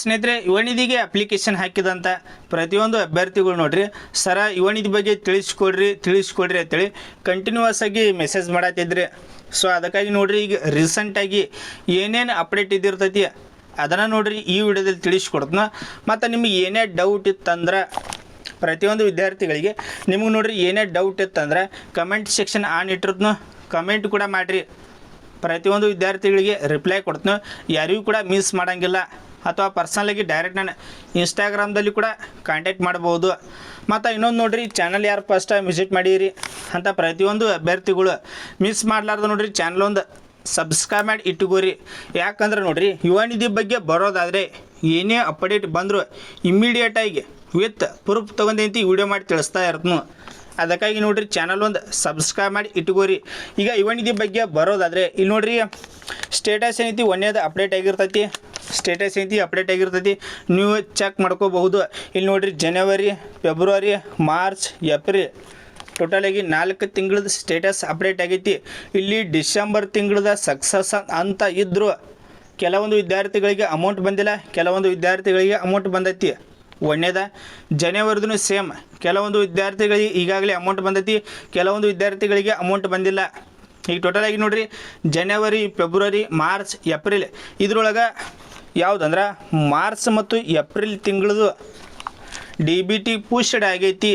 ಸ್ನೇಹಿತರೆ, ಯುವನಿಧಿಗೆ ಅಪ್ಲಿಕೇಶನ್ ಹಾಕಿದಂಥ ಪ್ರತಿಯೊಂದು ಅಭ್ಯರ್ಥಿಗಳು ನೋಡ್ರಿ, ಸರ ಯುವನಿಧಿ ಬಗ್ಗೆ ತಿಳಿಸ್ಕೊಡ್ರಿ ಅಂತೇಳಿ ಕಂಟಿನ್ಯೂಸ್ ಆಗಿ ಮೆಸೇಜ್ ಮಾಡತ್ತಿದ್ರಿ. ಸೊ ಅದಕ್ಕಾಗಿ ನೋಡ್ರಿ, ಈಗ ರೀಸೆಂಟಾಗಿ ಏನೇನು ಅಪ್ಡೇಟ್ ಇದ್ದಿರ್ತೈತಿ ಅದನ್ನು ನೋಡ್ರಿ ಈ ವಿಡಿಯೋದಲ್ಲಿ ತಿಳಿಸ್ಕೊಡ್ತೀನಿ. ಮತ್ತು ನಿಮಗೆ ಏನೇ ಡೌಟ್ ಇತ್ತಂದ್ರೆ ಪ್ರತಿಯೊಂದು ವಿದ್ಯಾರ್ಥಿಗಳಿಗೆ ನಿಮಗೆ ನೋಡ್ರಿ ಏನೇ ಡೌಟ್ ಇತ್ತಂದ್ರೆ ಕಮೆಂಟ್ ಸೆಕ್ಷನ್ ಆನ್ ಇಟ್ಟಿರ್ತೀನಿ, ಕಮೆಂಟ್ ಕೂಡ ಮಾಡಿರಿ. ಪ್ರತಿಯೊಂದು ವಿದ್ಯಾರ್ಥಿಗಳಿಗೆ ರಿಪ್ಲೈ ಕೊಡ್ತೀನಿ, ಯಾರಿಗೂ ಕೂಡ ಮಿಸ್ ಮಾಡೋಂಗಿಲ್ಲ. ಅಥವಾ ಪರ್ಸನಲಾಗಿ ಡೈರೆಕ್ಟ್ ನಾನು ಇನ್ಸ್ಟಾಗ್ರಾಮ್ದಲ್ಲಿ ಕೂಡ ಕಾಂಟ್ಯಾಕ್ಟ್ ಮಾಡ್ಬೋದು. ಮತ್ತು ಇನ್ನೊಂದು ನೋಡ್ರಿ, ಚಾನಲ್ ಯಾರು ಫಸ್ಟ್ ಟೈಮ್ ವಿಸಿಟ್ ಮಾಡಿರಿ ಅಂತ ಪ್ರತಿಯೊಂದು ಅಭ್ಯರ್ಥಿಗಳು ಮಿಸ್ ಮಾಡಲಾರ್ದು ನೋಡ್ರಿ ಚಾನಲ್ ಒಂದು ಸಬ್ಸ್ಕ್ರೈಬ್ ಮಾಡಿ ಇಟ್ಟುಕೋರಿ. ಯಾಕಂದ್ರೆ ನೋಡ್ರಿ, ಯುವನಿಧಿ ಬಗ್ಗೆ ಬರೋದಾದರೆ ಏನೇ ಅಪ್ಡೇಟ್ ಬಂದರೂ ಇಮ್ಮಿಡಿಯೇಟಾಗಿ ವಿತ್ ಪ್ರೂಫ್ ತೊಗೊಂಡಂತ ವಿಡಿಯೋ ಮಾಡಿ ತಿಳಿಸ್ತಾ ಇರ್ತೀನಿ. ಅದಕ್ಕಾಗಿ ನೋಡ್ರಿ ಚಾನಲ್ ಒಂದು ಸಬ್ಸ್ಕ್ರೈಬ್ ಮಾಡಿ ಇಟ್ಕೋರಿ. ಈಗ ಯುವನಿಧಿ ಬಗ್ಗೆ ಬರೋದಾದರೆ ಇಲ್ಲಿ ನೋಡ್ರಿ, ಸ್ಟೇಟಸ್ ಏನೈತಿ ಒಂದೇದು ಅಪ್ಡೇಟ್ ಆಗಿರ್ತೈತಿ. ನೀವು ಚೆಕ್ ಮಾಡ್ಕೋಬಹುದು. ಇಲ್ಲಿ ನೋಡ್ರಿ, ಜನವರಿ, ಫೆಬ್ರವರಿ, ಮಾರ್ಚ್, ಏಪ್ರಿಲ್ ಟೋಟಲಾಗಿ 4 ತಿಂಗಳದ ಸ್ಟೇಟಸ್ ಅಪ್ಡೇಟ್ ಆಗೈತಿ. ಇಲ್ಲಿ ಡಿಸೆಂಬರ್ ತಿಂಗಳದ ಸಕ್ಸಸ್ ಅಂತ ಇದ್ದರೂ ಕೆಲವೊಂದು ವಿದ್ಯಾರ್ಥಿಗಳಿಗೆ ಅಮೌಂಟ್ ಬಂದಿಲ್ಲ, ಕೆಲವೊಂದು ವಿದ್ಯಾರ್ಥಿಗಳಿಗೆ ಅಮೌಂಟ್ ಬಂದೈತಿ. ಒಂದೇದ ಜನವರಿದೂ ಸೇಮ್, ಕೆಲವೊಂದು ವಿದ್ಯಾರ್ಥಿಗಳಿಗೆ ಈಗಾಗಲೇ ಅಮೌಂಟ್ ಬಂದೈತಿ, ಕೆಲವೊಂದು ವಿದ್ಯಾರ್ಥಿಗಳಿಗೆ ಅಮೌಂಟ್ ಬಂದಿಲ್ಲ. ಈಗ ಟೋಟಲಾಗಿ ನೋಡ್ರಿ, ಜನವರಿ, ಫೆಬ್ರವರಿ, ಮಾರ್ಚ್, ಏಪ್ರಿಲ್ ಇದ್ರೊಳಗೆ ಯಾವುದಂದ್ರೆ ಮಾರ್ಚ್ ಮತ್ತು ಏಪ್ರಿಲ್ ತಿಂಗಳದು DBT ಪುಷ್ಡ್ ಆಗೈತಿ.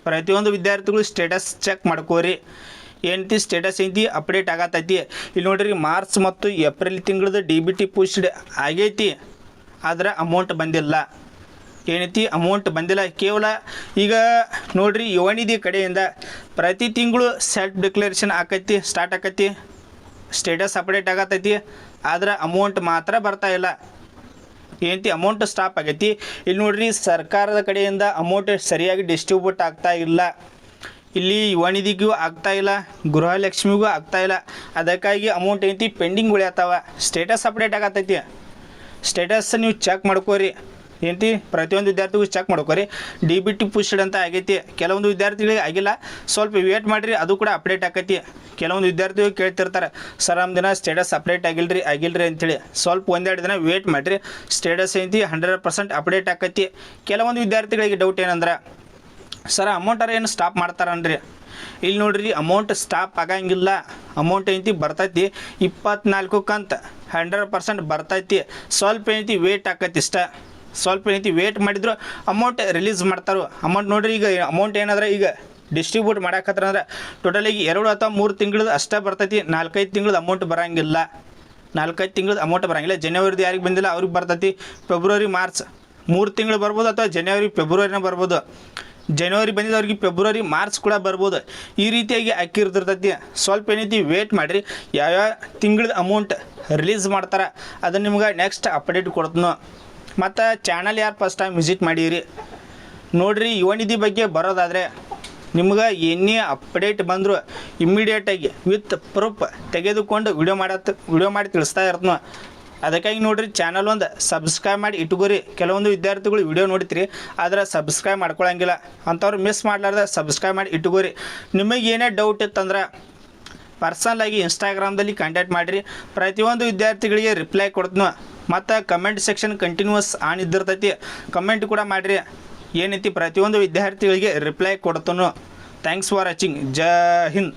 ಪ್ರತಿಯೊಂದು ವಿದ್ಯಾರ್ಥಿಗಳು ಸ್ಟೇಟಸ್ ಚೆಕ್ ಮಾಡ್ಕೋರಿ. ಏನೈತಿ ಸ್ಟೇಟಸ್ ಐತಿ ಅಪ್ಡೇಟ್ ಆಗತ್ತೈತಿ. ಇಲ್ಲಿ ನೋಡ್ರಿ, ಮಾರ್ಚ್ ಮತ್ತು ಏಪ್ರಿಲ್ ತಿಂಗಳದು DBT ಪುಷ್ಡ್ ಆಗೈತಿ, ಆದರೆ ಅಮೌಂಟ್ ಬಂದಿಲ್ಲ. ಏನೈತಿ ಅಮೌಂಟ್ ಬಂದಿಲ್ಲ. ಕೇವಲ ಈಗ ನೋಡ್ರಿ, ಯುವನಿಧಿ ಕಡೆಯಿಂದ ಪ್ರತಿ ತಿಂಗಳು ಸೆಲ್ಫ್ ಡಿಕ್ಲರೇಷನ್ ಸ್ಟಾರ್ಟ್ ಆಕೈತಿ, ಸ್ಟೇಟಸ್ ಅಪ್ಡೇಟ್ ಆಗತ್ತೈತಿ, ಆದರೆ ಅಮೌಂಟ್ ಮಾತ್ರ ಬರ್ತಾ ಇಲ್ಲ. ಏನೈತಿ ಅಮೌಂಟ್ ಸ್ಟಾಪ್ ಆಗೈತಿ. ಇಲ್ಲಿ ನೋಡ್ರಿ, ಸರ್ಕಾರದ ಕಡೆಯಿಂದ ಅಮೌಂಟ್ ಸರಿಯಾಗಿ ಡಿಸ್ಟ್ರಿಬ್ಯೂಟ್ ಆಗ್ತಾ ಇಲ್ಲ. ಇಲ್ಲಿ ಯುವನಿಧಿಗೂ ಆಗ್ತಾ ಇಲ್ಲ, ಗೃಹಲಕ್ಷ್ಮಿಗೂ ಆಗ್ತಾ ಇಲ್ಲ. ಅದಕ್ಕಾಗಿ ಅಮೌಂಟ್ ಏನೈತಿ ಪೆಂಡಿಂಗ್ ಉಳಿಯತ್ತಾವ. ಸ್ಟೇಟಸ್ ಅಪ್ಡೇಟ್ ಆಗತ್ತೈತಿ, ಸ್ಟೇಟಸ್ ನೀವು ಚೆಕ್ ಮಾಡ್ಕೋರಿ. ಏನೈತಿ ಪ್ರತಿಯೊಂದು ವಿದ್ಯಾರ್ಥಿಗೂ ಚೆಕ್ ಮಾಡ್ಕೋರಿ. DBT ಪುಷ್ಡ್ ಅಂತ ಆಗೈತಿ, ಕೆಲವೊಂದು ವಿದ್ಯಾರ್ಥಿಗಳಿಗೆ ಆಗಿಲ್ಲ, ಸ್ವಲ್ಪ ವೇಟ್ ಮಾಡಿರಿ, ಅದು ಕೂಡ ಅಪ್ಡೇಟ್ ಆಕೈತಿ. ಕೆಲವೊಂದು ವಿದ್ಯಾರ್ಥಿಗಳು ಕೇಳ್ತಿರ್ತಾರೆ, ಸರ್ ನಮ್ಮ ದಿನ ಸ್ಟೇಟಸ್ ಅಪ್ಡೇಟ್ ಆಗಿಲ್ರಿ ಅಂತೇಳಿ. ಸ್ವಲ್ಪ ಒಂದೆರಡು ದಿನ ವೇಟ್ ಮಾಡಿರಿ, ಸ್ಟೇಟಸ್ ಏನೈತಿ 100% ಅಪ್ಡೇಟ್ ಆಕೈತಿ. ಕೆಲವೊಂದು ವಿದ್ಯಾರ್ಥಿಗಳಿಗೆ ಡೌಟ್ ಏನಂದ್ರೆ, ಸರ್ ಅಮೌಂಟರ ಏನು ಸ್ಟಾಪ್ ಮಾಡ್ತಾರನ್ರಿ? ಇಲ್ಲಿ ನೋಡ್ರಿ, ಅಮೌಂಟ್ ಸ್ಟಾಪ್ ಆಗಂಗಿಲ್ಲ. ಅಮೌಂಟ್ ಏನೈತಿ ಬರ್ತೈತಿ 24 ಕಂತ 100% ಬರ್ತೈತಿ. ಸ್ವಲ್ಪ ಏನೈತಿ ವೇಟ್ ಆಕೈತಿ ಇಷ್ಟ. ಸ್ವಲ್ಪ ಏನೈತಿ ವೇಟ್ ಮಾಡಿದ್ರು ಅಮೌಂಟ್ ರಿಲೀಸ್ ಮಾಡ್ತಾರೆ. ಅಮೌಂಟ್ ನೋಡ್ರಿ, ಈಗ ಅಮೌಂಟ್ ಏನಾದ್ರೆ ಈಗ ಡಿಸ್ಟ್ರಿಬ್ಯೂಟ್ ಮಾಡಕತ್ತಂದ್ರೆ ಟೋಟಲಿಗೆ 2 ಅಥವಾ 3 ತಿಂಗಳದ್ದು ಅಷ್ಟೇ ಬರ್ತೈತಿ. 4-5 ತಿಂಗಳದ್ದು ಅಮೌಂಟ್ ಬರೋಂಗಿಲ್ಲ. 4-5 ತಿಂಗಳದ್ದು ಅಮೌಂಟ್ ಬರೋಂಗಿಲ್ಲ. ಜನವರಿದು ಯಾರಿಗೆ ಬಂದಿಲ್ಲ ಅವ್ರಿಗೆ ಬರ್ತೈತಿ. ಫೆಬ್ರವರಿ, ಮಾರ್ಚ್ 3 ತಿಂಗಳು ಬರ್ಬೋದು, ಅಥವಾ ಜನವರಿ, ಫೆಬ್ರವರಿನ ಬರ್ಬೋದು. ಜನವರಿ ಬಂದಿದ್ದವ್ರಿಗೆ ಫೆಬ್ರವರಿ, ಮಾರ್ಚ್ ಕೂಡ ಬರ್ಬೋದು. ಈ ರೀತಿಯಾಗಿ ಅಕ್ಕಿರ್ತಿರ್ತೈತಿ. ಸ್ವಲ್ಪ ಏನೈತಿ ವೇಟ್ ಮಾಡಿರಿ. ಯಾವ್ಯಾವ ತಿಂಗಳದ ಅಮೌಂಟ್ ರಿಲೀಸ್ ಮಾಡ್ತಾರೆ ಅದನ್ನು ನಿಮ್ಗೆ ನೆಕ್ಸ್ಟ್ ಅಪ್ಡೇಟ್ ಕೊಡ್ತೀನಿ. ಮತ್ತು ಚಾನಲ್ ಯಾರು ಫಸ್ಟ್ ಟೈಮ್ ವಿಸಿಟ್ ಮಾಡಿರಿ ನೋಡ್ರಿ, ಯುವನಿಧಿ ಬಗ್ಗೆ ಬರೋದಾದರೆ ನಿಮ್ಗೆ ಏನೇ ಅಪ್ಡೇಟ್ ಬಂದರೂ ಇಮ್ಮಿಡಿಯೇಟಾಗಿ ವಿತ್ ಪ್ರೂಫ್ ತೆಗೆದುಕೊಂಡು ವಿಡಿಯೋ ಮಾಡಿ ತಿಳಿಸ್ತಾ ಇರ್ತೀನಿ. ಅದಕ್ಕಾಗಿ ನೋಡ್ರಿ, ಚಾನಲ್ ಒಂದು ಸಬ್ಸ್ಕ್ರೈಬ್ ಮಾಡಿ ಇಟ್ಕೋರಿ. ಕೆಲವೊಂದು ವಿದ್ಯಾರ್ಥಿಗಳು ವಿಡಿಯೋ ನೋಡ್ತೀರಿ, ಆದರೆ ಸಬ್ಸ್ಕ್ರೈಬ್ ಮಾಡ್ಕೊಳಂಗಿಲ್ಲ. ಅಂಥವ್ರು ಮಿಸ್ ಮಾಡಲಾರ್ದೆ ಸಬ್ಸ್ಕ್ರೈಬ್ ಮಾಡಿ ಇಟ್ಕೋರಿ. ನಿಮಗೆ ಏನೇ ಡೌಟ್ ಇತ್ತಂದ್ರೆ ಪರ್ಸನಲಾಗಿ ಇನ್ಸ್ಟಾಗ್ರಾಮ್ದಲ್ಲಿ ಕಾಂಟ್ಯಾಕ್ಟ್ ಮಾಡಿರಿ. ಪ್ರತಿಯೊಂದು ವಿದ್ಯಾರ್ಥಿಗಳಿಗೆ ರಿಪ್ಲೈ ಕೊಡ್ತೀನಿ. ಮತ್ತು ಕಮೆಂಟ್ ಸೆಕ್ಷನ್ ಕಂಟಿನ್ಯೂಸ್ ಆನ್ ಇದ್ದಿರ್ತೈತಿ, ಕಮೆಂಟ್ ಕೂಡ ಮಾಡಿರಿ. ಏನೈತಿ ಪ್ರತಿಯೊಂದು ವಿದ್ಯಾರ್ಥಿಗಳಿಗೆ ರಿಪ್ಲೈ ಕೊಡ್ತೀನಿ. Thanks for watching. ಜೈ ಹಿಂದ್.